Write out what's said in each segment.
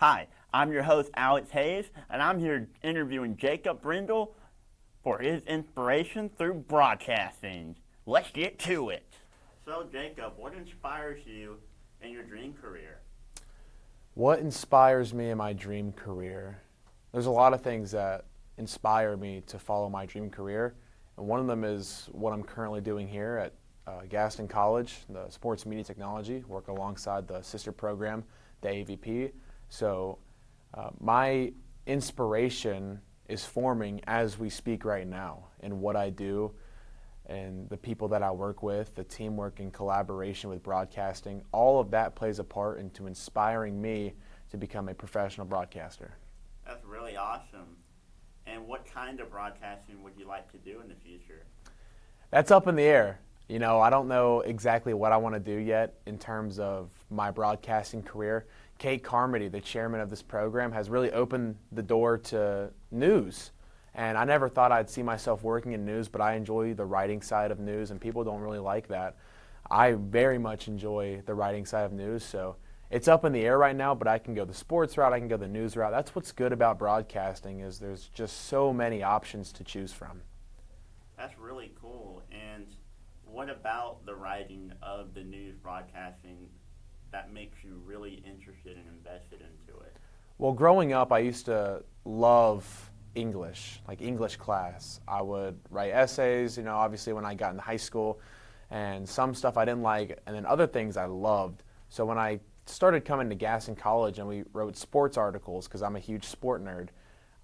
Hi, I'm your host, Alex Hayes, and I'm here interviewing Jacob Brindle for his inspiration through broadcasting. Let's get to it. So, Jacob, what inspires you in your dream career? What inspires me in my dream career? There's a lot of things that inspire me to follow my dream career, and one of them is what I'm currently doing here at Gaston College, the Sports Media Technology, work alongside the sister program, the AVP. So my inspiration is forming as we speak right now in what I do and the people that I work with, the teamwork and collaboration with broadcasting. All of that plays a part into inspiring me to become a professional broadcaster. That's really awesome. And what kind of broadcasting would you like to do in the future? That's up in the air. You know, I don't know exactly what I want to do yet in terms of my broadcasting career. Kate Carmody, the chairman of this program, has really opened the door to news. And I never thought I'd see myself working in news, but I enjoy the writing side of news, and people don't really like that. I very much enjoy the writing side of news, so it's up in the air right now, but I can go the sports route, I can go the news route. That's what's good about broadcasting is there's just so many options to choose from. That's really cool. And what about the writing of the news broadcasting that makes you really interested and invested into it? Well, growing up, I used to love English, like English class. I would write essays, you know, obviously when I got into high school, and some stuff I didn't like, and then other things I loved. So when I started coming to Gaston College and we wrote sports articles, because I'm a huge sport nerd,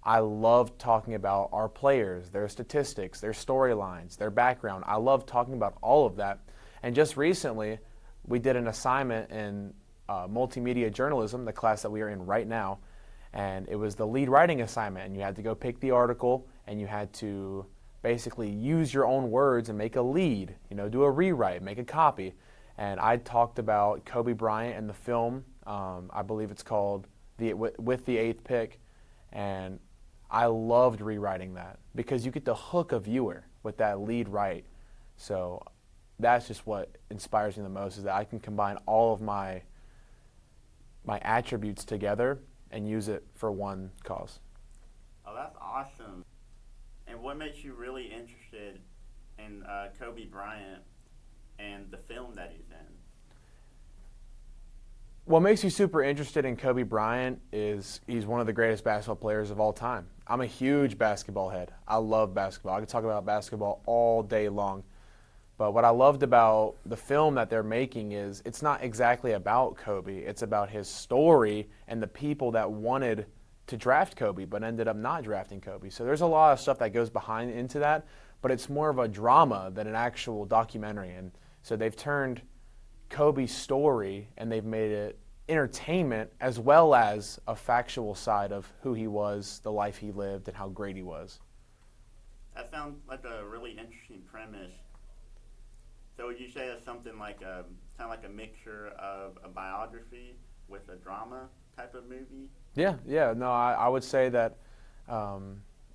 I loved talking about our players, their statistics, their storylines, their background. I love talking about all of that. And just recently, we did an assignment in multimedia journalism, the class that we are in right now, and it was the lead writing assignment, and you had to go pick the article, and you had to basically use your own words and make a lead, you know, do a rewrite, make a copy. And I talked about Kobe Bryant and the film, I believe it's called With the Eighth Pick, and I loved rewriting that because you get to hook a viewer with that lead write. So that's just what inspires me the most is that I can combine all of my attributes together and use it for one cause. Oh, that's awesome. And what makes you really interested in Kobe Bryant and the film that he's in? What makes me super interested in Kobe Bryant is he's one of the greatest basketball players of all time. I'm a huge basketball head. I love basketball. I could talk about basketball all day long. But what I loved about the film that they're making is it's not exactly about Kobe. It's about his story and the people that wanted to draft Kobe but ended up not drafting Kobe. So there's a lot of stuff that goes behind into that, but it's more of a drama than an actual documentary. And so they've turned Kobe's story and they've made it entertainment as well as a factual side of who he was, the life he lived, and how great he was. That sounds like a really interesting premise. So would you say it's something like a kind of like a mixture of a biography with a drama type of movie? Yeah. No, I would say that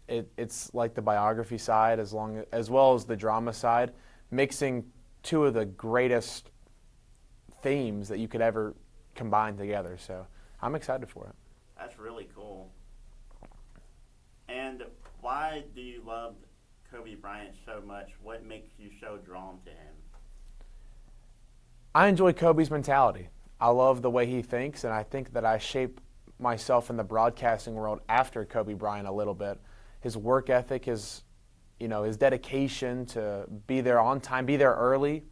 it's like the biography side as well as the drama side, mixing two of the greatest themes that you could ever combine together. So I'm excited for it. That's really cool. And why do you love Kobe Bryant so much? What makes you so drawn to him? I enjoy Kobe's mentality. I love the way he thinks, and I think that I shape myself in the broadcasting world after Kobe Bryant a little bit. His work ethic, his dedication to be there on time, be there early,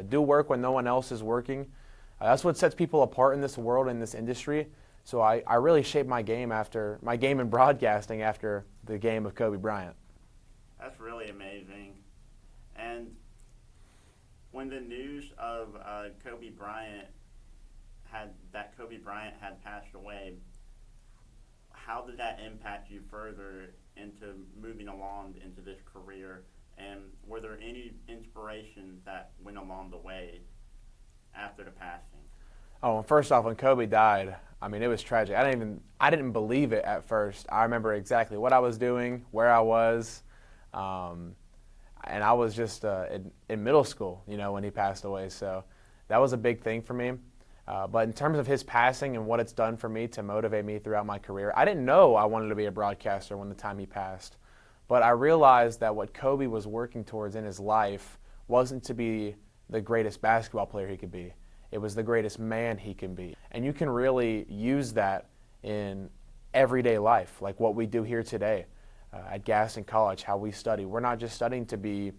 do work when no one else is working. That's what sets people apart in this world, in this industry. So I really shaped my game in broadcasting after the game of Kobe Bryant. That's really amazing. And when the news of Kobe Bryant had passed away, how did that impact you further into moving along into this career? And were there any inspirations that went along the way after the passing? Oh, well, first off, when Kobe died, I mean, it was tragic. I didn't believe it at first. I remember exactly what I was doing, where I was, and I was just in middle school, you know, when he passed away. So that was a big thing for me. But in terms of his passing and what it's done for me to motivate me throughout my career, I didn't know I wanted to be a broadcaster when the time he passed. But I realized that what Kobe was working towards in his life wasn't to be the greatest basketball player he could be. It was the greatest man he can be. And you can really use that in everyday life, like what we do here today at Gaston College, how we study. We're not just studying to be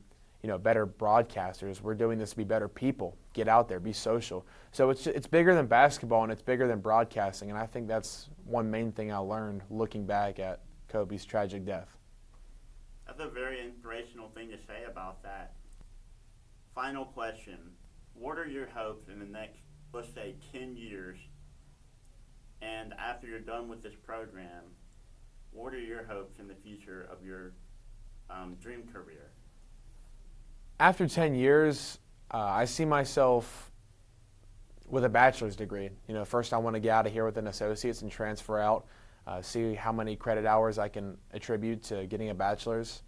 better broadcasters. We're doing this to be better people, get out there, be social. So it's bigger than basketball and it's bigger than broadcasting. And I think that's one main thing I learned looking back at Kobe's tragic death. That's a very inspirational thing to say about that. Final question. What are your hopes in the next, let's say, 10 years? And after you're done with this program, what are your hopes in the future of your dream career? After 10 years, I see myself with a bachelor's degree. First I want to get out of here with an associate's and transfer out, see how many credit hours I can attribute to getting a bachelor's,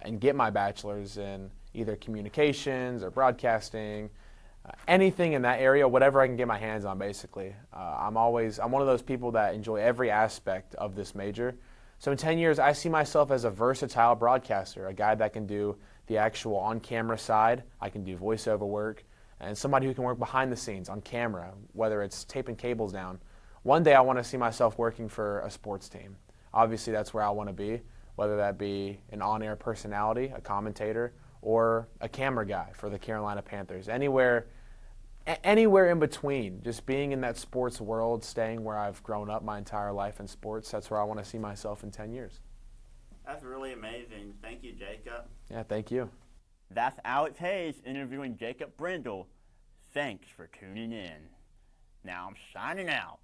and get my bachelor's in either communications or broadcasting, anything in that area, whatever I can get my hands on, basically. I'm one of those people that enjoy every aspect of this major. So in 10 years, I see myself as a versatile broadcaster, a guy that can do the actual on-camera side. I can do voiceover work, and somebody who can work behind the scenes on camera, whether it's taping cables down. One day I want to see myself working for a sports team. Obviously, that's where I want to be, whether that be an on-air personality, a commentator, or a camera guy for the Carolina Panthers. Anywhere in between, just being in that sports world, staying where I've grown up my entire life in sports, that's where I want to see myself in 10 years. That's really amazing. Thank you, Jacob. Yeah, thank you. That's Alex Hayes interviewing Jacob Brindle. Thanks for tuning in. Now I'm signing out.